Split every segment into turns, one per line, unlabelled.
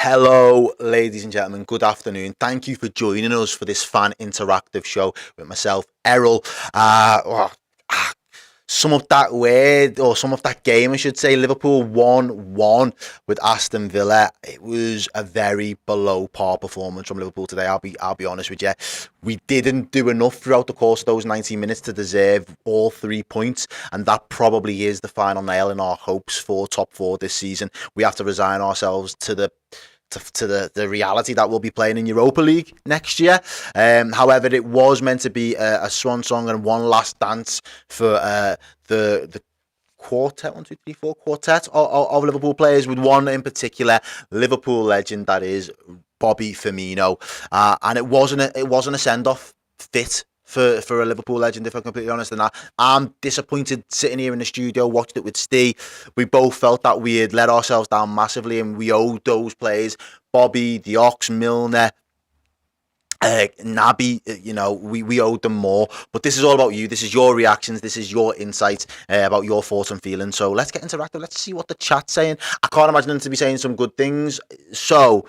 Hello, ladies and gentlemen. Good afternoon. Thank you for joining us for this fan interactive show with myself, Errol. Some of that word, or some of that game, I should say, Liverpool 1-1 with Aston Villa. It was a very below par performance from Liverpool today. I'll be honest with you. We didn't do enough throughout the course of those 90 minutes to deserve all 3 points, and that probably is the final nail in our hopes for top four this season. We have to resign ourselves to the reality that we'll be playing in Europa League next year. However, it was meant to be a swan song and one last dance for the quartet, 1, 2, 3, 4 quartet of Liverpool players, with one in particular, Liverpool legend, that is Bobby Firmino. And it wasn't a send off fit for a Liverpool legend, if I'm completely honest. And I'm disappointed sitting here in the studio, watched it with Steve. We both felt that we had let ourselves down massively, and we owed those players, Bobby, the Ox, Milner, Naby, we owed them more. But this is all about you. This is your reactions. This is your insight about your thoughts and feelings. So let's get interactive. Let's see what the chat's saying. I can't imagine them to be saying some good things. So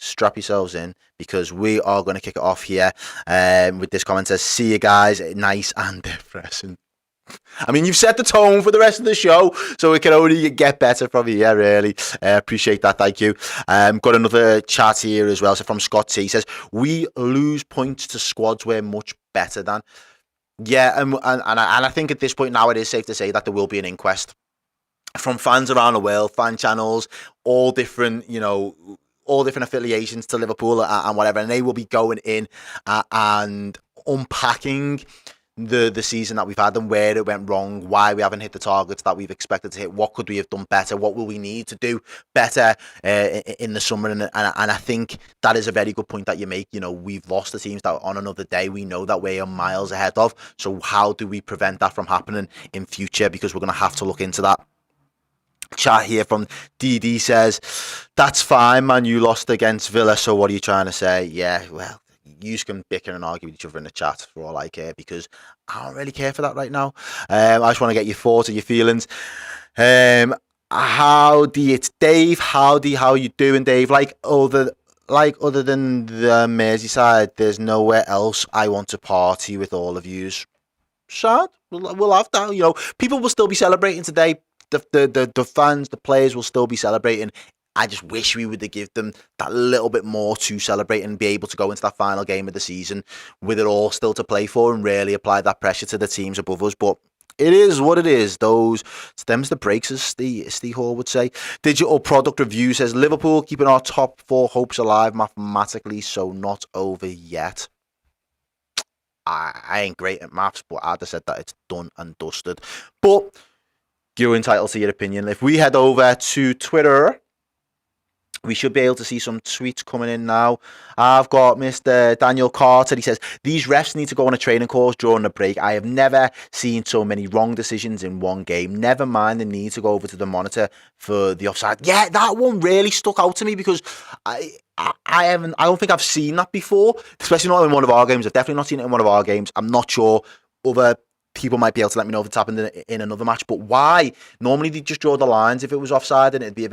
strap yourselves in, because we are going to kick it off here with this comment. Says, see you guys, nice and depressing. I mean, you've set the tone for the rest of the show, so it can only get better from here, really. Appreciate that, thank you. Got another chat here as well, so from Scott T. Says, we lose points to squads we're much better than. Yeah, and I think at this point now it is safe to say that there will be an inquest from fans around the world, fan channels, all different affiliations to Liverpool and whatever, and they will be going in and unpacking the season that we've had and where it went wrong, why we haven't hit the targets that we've expected to hit, what could we have done better, what will we need to do better in the summer. And I think that is a very good point that you make. We've lost the teams that on another day we know that we're miles ahead of, so how do we prevent that from happening in future, because we're going to have to look into that. Chat here from DD says, that's fine, man, you lost against Villa, so what are you trying to say? Yeah, well, you can bicker and argue with each other in the chat for all I care, because I don't really care for that right now. I just want to get your thoughts and your feelings. Howdy, it's Dave. Howdy, how you doing, Dave? Other than the Merseyside, there's nowhere else I want to party with all of yous. Sad. We'll have that. People will still be celebrating today. The fans, the players will still be celebrating. I just wish we would have given them that little bit more to celebrate and be able to go into that final game of the season with it all still to play for and really apply that pressure to the teams above us. But it is what it is. Those stems the breaks, as Steve Hall would say. Digital Product Review says, Liverpool keeping our top four hopes alive mathematically, so not over yet. I ain't great at maths, but I'd have said that it's done and dusted. But you're entitled to your opinion. If we head over to Twitter, we should be able to see some tweets coming in now. I've got Mr. Daniel Carter. He says, these refs need to go on a training course during the break. I have never seen so many wrong decisions in one game. Never mind the need to go over to the monitor for the offside. Yeah, that one really stuck out to me, because I don't think I've seen that before, especially not in one of our games. I've definitely not seen it in one of our games. I'm not sure other people might be able to let me know if it's happened in another match. But why? Normally they just draw the lines if it was offside, and it'd be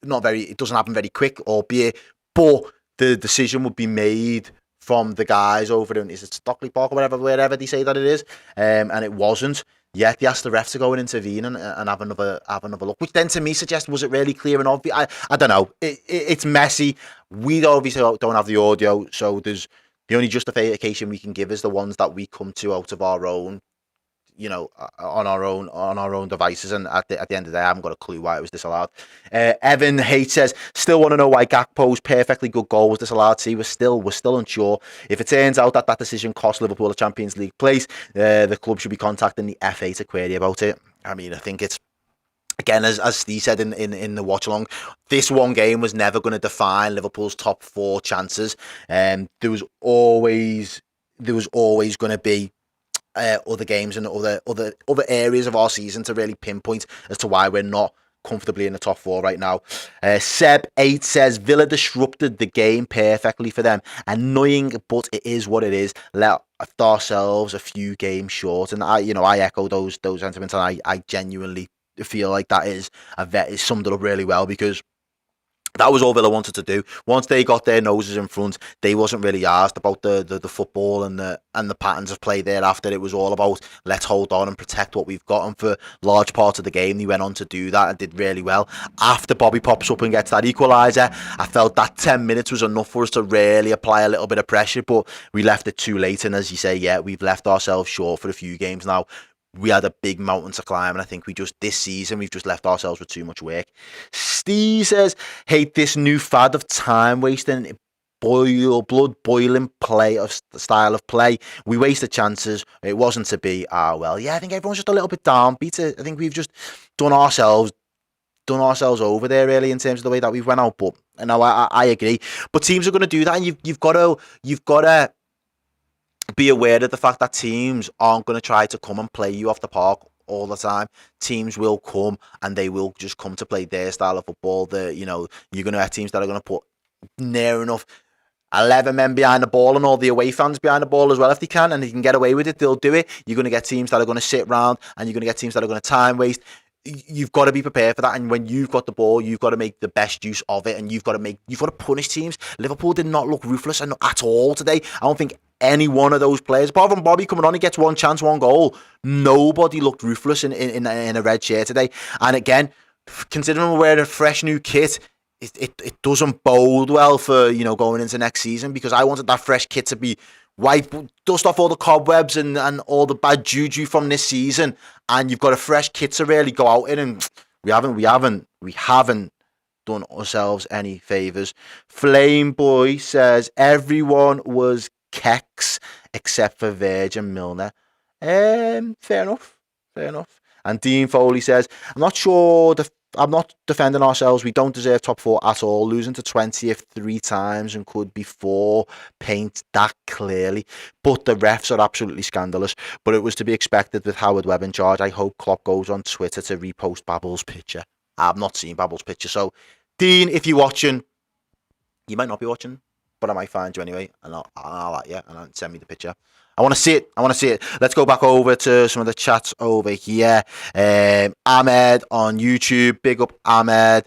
it doesn't happen very quick, albeit, but the decision would be made from the guys over in, is it Stockley Park or wherever they say that it is, and it wasn't. Yet they asked the ref to go and intervene and have another look, which then to me suggests, was it really clear and obvious? I don't know. It's messy. We obviously don't have the audio, so there's the only justification we can give is the ones that we come to out of our own, on our own devices, and at the end of the day, I haven't got a clue why it was disallowed. Evan H says, still want to know why Gakpo's perfectly good goal was disallowed. See, we're still unsure. If it turns out that decision cost Liverpool a Champions League place, the club should be contacting the FA to query about it. I mean, I think it's, again, as Steve said in the watch along, this one game was never going to define Liverpool's top four chances. There was always going to be other games and other areas of our season to really pinpoint as to why we're not comfortably in the top four right now. Seb8 says, Villa disrupted the game perfectly for them. Annoying, but it is what it is. Let ourselves a few games short. And I echo those sentiments, and I genuinely feel like that is it summed it up really well, because That was all Villa wanted to do. Once they got their noses in front, they wasn't really asked about the football and the patterns of play thereafter. It was all about let's hold on and protect what we've got. And for large parts of the game, they went on to do that and did really well. After Bobby pops up and gets that equaliser, I felt that 10 minutes was enough for us to really apply a little bit of pressure, but we left it too late. And as you say, yeah, we've left ourselves short for a few games now. We had a big mountain to climb, and I think this season, we've just left ourselves with too much work. Steve says, hate this new fad of time wasting, blood boiling play of style of play. We wasted chances. It wasn't to be. Well, yeah, I think everyone's just a little bit downbeat. I think we've just done ourselves over there, really, in terms of the way that we've went out. But no, I agree. But teams are going to do that, and you've got to be aware of the fact that teams aren't going to try to come and play you off the park all the time. Teams will come and they will just come to play their style of football. You're going to have teams that are going to put near enough 11 men behind the ball and all the away fans behind the ball as well if they can, and they can get away with it, they'll do it. You're going to get teams that are going to sit round, and you're going to get teams that are going to time waste. You've got to be prepared for that, and when you've got the ball, you've got to make the best use of it, and you've got to punish teams. Liverpool did not look ruthless at all today. I don't think any one of those players, apart from Bobby coming on, he gets one chance, one goal. Nobody looked ruthless in a red shirt today. And again, considering we're wearing a fresh new kit, it doesn't bode well for going into next season, because I wanted that fresh kit to be dust off all the cobwebs and all the bad juju from this season, and you've got a fresh kit to really go out in, and we haven't done ourselves any favours. Flame Boy says everyone was kecks except for Verge and Milner. Fair enough. And Dean Foley says, I'm not defending ourselves. We don't deserve top four at all. Losing to 20th 3 times and could be 4 paints that clearly. But the refs are absolutely scandalous. But it was to be expected with Howard Webb in charge. I hope Klopp goes on Twitter to repost Babel's picture. I've not seen Babel's picture. So, Dean, if you're watching, you might not be watching, but I might find you anyway. And I'll at you and I'll send me the picture. I want to see it. Let's go back over to some of the chats over here. Ahmed on YouTube. Big up, Ahmed.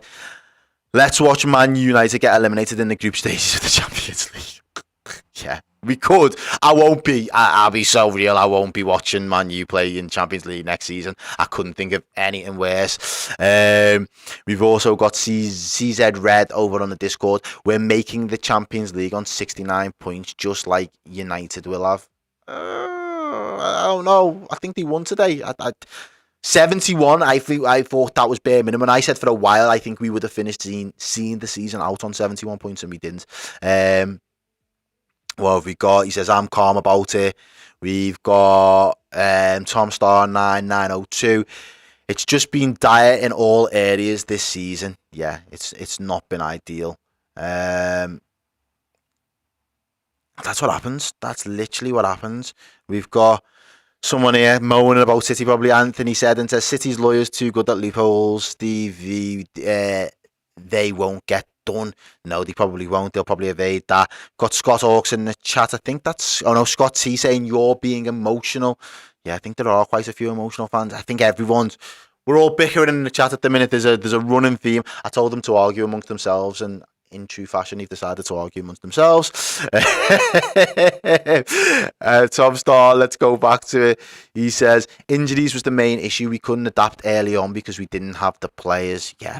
Let's watch Man United get eliminated in the group stages of the Champions League. Yeah, we could. I'll be so real. I won't be watching Man U play in Champions League next season. I couldn't think of anything worse. We've also got CZ Red over on the Discord. We're making the Champions League on 69 points, just like United will have. I don't know. I think they won today. 71. I thought that was bare minimum. I said for a while I think we would have finished seeing the season out on 71 points, and we didn't. What have we got? He says I'm calm about it. We've got Tom Star 9902. It's just been dire in all areas this season. Yeah, it's not been ideal. That's what happens. That's literally what happens. We've got someone here moaning about City, probably Anthony said, and says City's lawyers too good at loopholes. Stevie, they won't get done. No, they probably won't. They'll probably evade that. Got Scott Hawks in the chat. I think that's... Oh no, Scott T saying you're being emotional. Yeah, I think there are quite a few emotional fans. I think we're all bickering in the chat at the minute. There's a running theme. I told them to argue amongst themselves, and in true fashion, they've decided to argue amongst themselves. Tom Star, let's go back to it. He says, injuries was the main issue. We couldn't adapt early on because we didn't have the players. Yeah,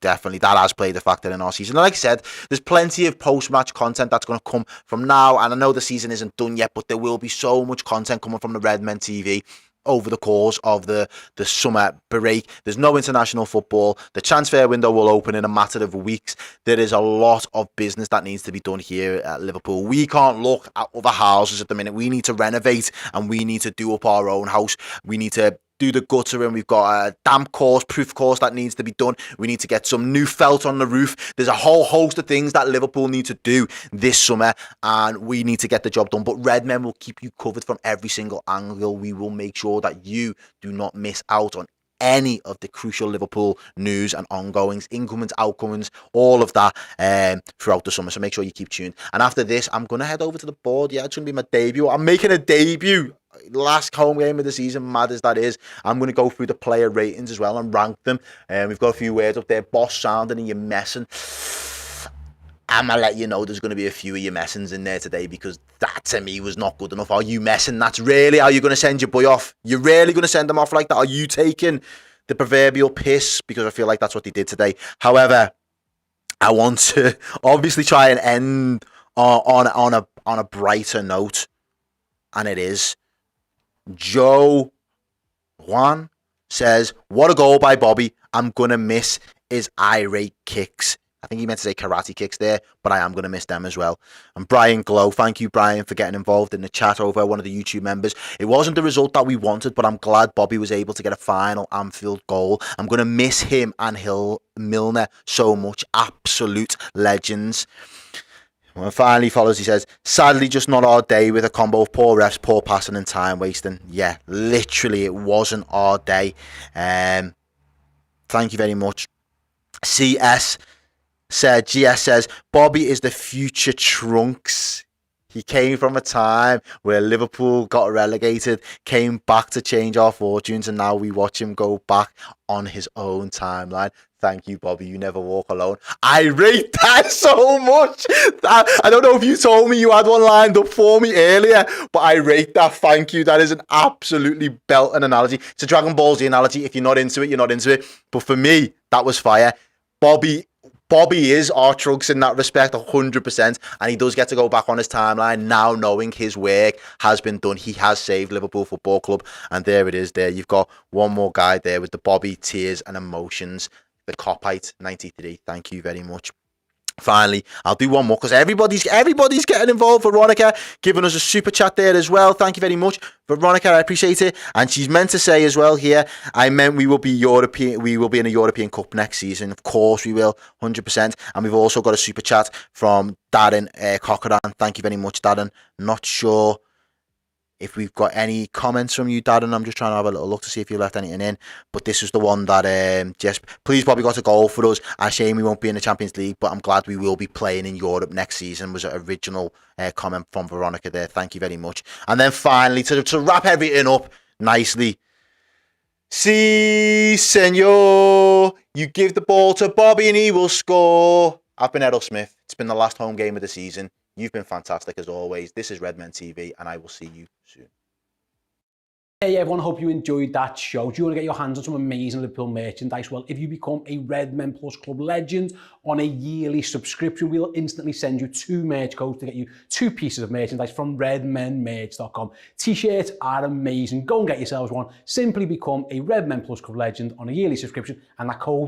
definitely. That has played a factor in our season. And like I said, there's plenty of post-match content that's going to come from now. And I know the season isn't done yet, but there will be so much content coming from the Redmen TV over the course of the summer break. There's no international football. The transfer window will open in a matter of weeks. There is a lot of business that needs to be done here at Liverpool. We can't look at other houses at the minute. We need to renovate, and we need to do up our own house. We need to do the gutter, and we've got a damp course, proof course that needs to be done. We need to get some new felt on the roof. There's a whole host of things that Liverpool need to do this summer, and we need to get the job done. But Redmen will keep you covered from every single angle. We will make sure that you do not miss out on any of the crucial Liverpool news and ongoings, incomings, outgoings, all of that throughout the summer. So make sure you keep tuned. And after this, I'm going to head over to the board. Yeah, it's going to be my debut. I'm making a debut last home game of the season, mad as that is, I'm going to go through the player ratings as well and rank them. We've got a few words up there. Boss sounding and you're messing. I'm going to let you know there's going to be a few of your messings in there today, because that to me was not good enough. Are you messing? That's really how you're going to send your boy off? You're really going to send him off like that? Are you taking the proverbial piss? Because I feel like that's what they did today. However, I want to obviously try and end on a brighter note, and it is Joe Juan says, "What a goal by Bobby. I'm gonna miss his irate kicks." I think he meant to say karate kicks there, but I am going to miss them as well. And Brian Glow, thank you, Brian, for getting involved in the chat over one of the YouTube members. It wasn't the result that we wanted, but I'm glad Bobby was able to get a final Anfield goal. I'm going to miss him and Milner so much. Absolute legends. And finally follows, he says, "Sadly, just not our day with a combo of poor refs, poor passing and time wasting." Yeah, literally, it wasn't our day. Thank you very much. GS says, "Bobby is the future Trunks. He came from a time where Liverpool got relegated, came back to change our fortunes, and now we watch him go back on his own timeline." Thank you, Bobby. You never walk alone. I rate that so much. I don't know if you told me you had one lined up for me earlier, but I rate that. Thank you. That is an absolutely belting analogy. It's a Dragon Ball Z analogy. If you're not into it, you're not into it. But for me, that was fire. Bobby is our Trunks in that respect, 100%, and he does get to go back on his timeline now, knowing his work has been done. He has saved Liverpool Football Club, and there it is. There you've got one more guy there with the Bobby tears and emotions. The Copite 93. Thank you very much. Finally, I'll do one more because everybody's getting involved. Veronica giving us a super chat there as well. Thank you very much, Veronica. I appreciate it. And she's meant to say as well here, I meant we will be European. We will be in a European Cup next season. Of course we will, 100%. And we've also got a super chat from Darren Cochran. Thank you very much, Darren. Not sure if we've got any comments from you, Darren. I'm just trying to have a little look to see if you left anything in. But this is the one that just please Bobby got a goal for us. A shame we won't be in the Champions League, but I'm glad we will be playing in Europe next season, was an original comment from Veronica there. Thank you very much. And then finally, to wrap everything up nicely, Si, senor, you give the ball to Bobby and he will score. I've been Errol Smith. It's been the last home game of the season. You've been fantastic as always. This is Redmen TV, and I will see you soon.
Hey everyone, hope you enjoyed that show. Do you want to get your hands on some amazing Liverpool merchandise? Well, if you become a Redmen Plus Club legend on a yearly subscription, we'll instantly send you 2 merch codes to get you 2 pieces of merchandise from redmenmerch.com. T-shirts are amazing. Go and get yourselves one. Simply become a Redmen Plus Club legend on a yearly subscription, and that code will